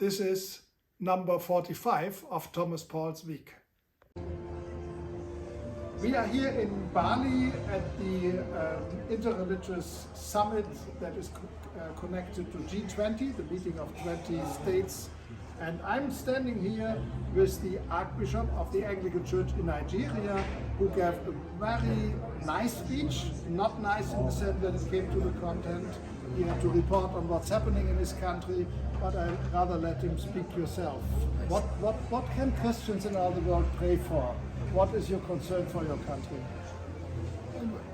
This is number 45 of Thomas Paul's Week. We are here in Bali at the Interreligious Summit that is connected to G20, the meeting of 20 states. And I'm standing here with the Archbishop of the Anglican Church in Nigeria, who gave a very nice speech, not nice in the sense that it came to the content. He had to report on what's happening in his country, but I'd rather let him speak yourself. What can Christians in all the world pray for? What is your concern for your country?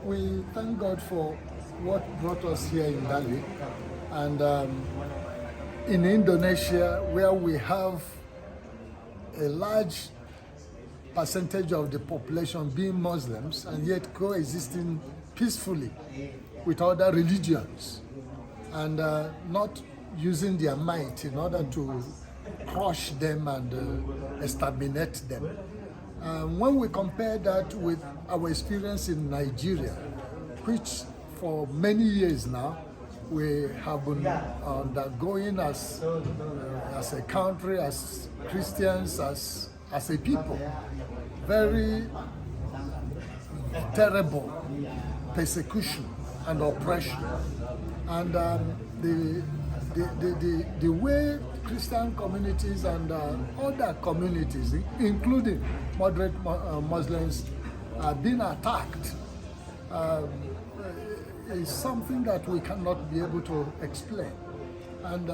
We thank God for what brought us here in Bali, and in Indonesia, where we have a large percentage of the population being Muslims and yet coexisting peacefully with other religions, and not using their might in order to crush them and exterminate them. When we compare that with our experience in Nigeria, which for many years now we have been undergoing as a country, as Christians, as a people, very terrible persecution and oppression, and the way Christian communities and other communities, including moderate Muslims, are being attacked is something that we cannot be able to explain. And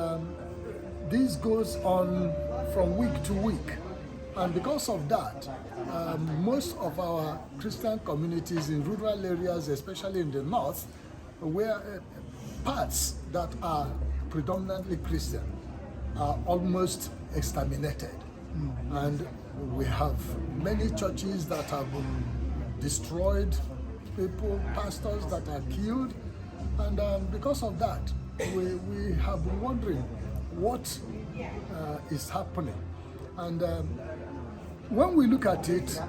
this goes on from week to week. And because of that, most of our Christian communities in rural areas, especially in the north, where parts that are predominantly Christian, are almost exterminated. And we have many churches that have been destroyed, people, pastors that are killed, and because of that, we have been wondering what is happening. And when we look at it,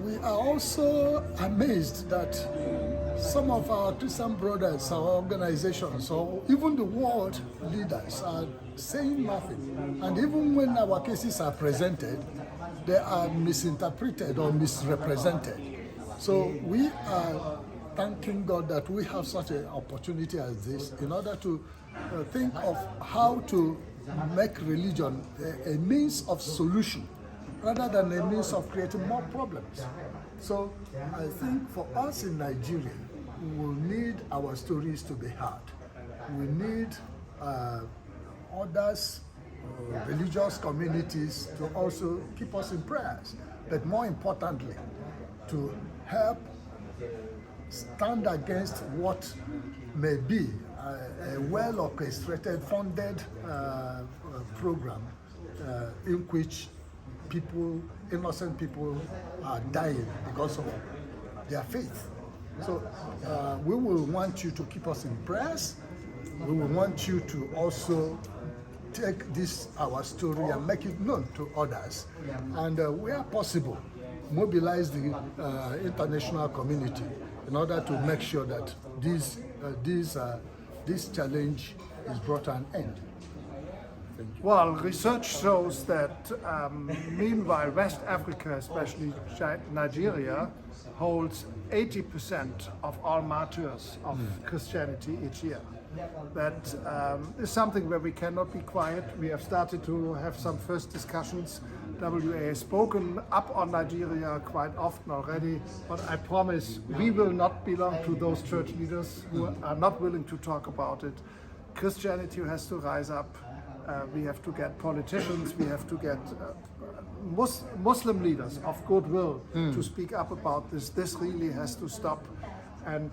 we are also amazed that some of our Christian brothers, our organizations, or even the world leaders are saying nothing. And even when our cases are presented, they are misinterpreted or misrepresented. So we are thanking God that we have such an opportunity as this in order to think of how to make religion a means of solution rather than a means of creating more problems. So I think for us in Nigeria, we will need our stories to be heard. We need others, religious communities, to also keep us in prayers, but more importantly, to help stand against what may be a well-orchestrated, funded program in which people, innocent people, are dying because of their faith. So we will want you to keep us in prayers. We will want you to also take this, our story, and make it known to others. And where possible, mobilize the international community in order to make sure that this challenge is brought to an end. Well, research shows that meanwhile West Africa, especially Nigeria, holds 80% of all martyrs of Christianity each year. That is something where we cannot be quiet. We have started to have some first discussions. WA has spoken up on Nigeria quite often already, but I promise we will not belong to those church leaders who are not willing to talk about it. Christianity has to rise up. We have to get politicians, we have to get Muslim leaders of goodwill to speak up about this. This really has to stop. And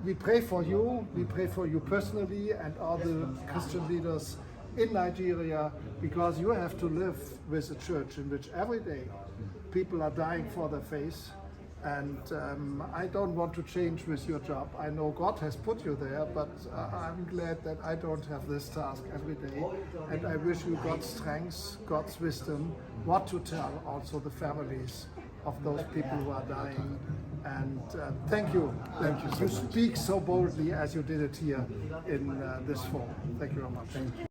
we pray for you personally and all the Christian leaders in Nigeria, because you have to live with a church in which every day people are dying for their faith. And I don't want to change with your job. I know God has put you there, but I'm glad that I don't have this task every day. And I wish you God's strength, God's wisdom, what to tell also the families of those people who are dying. And thank you. You speak so boldly as you did it here in this forum. Thank you very much. Thank you.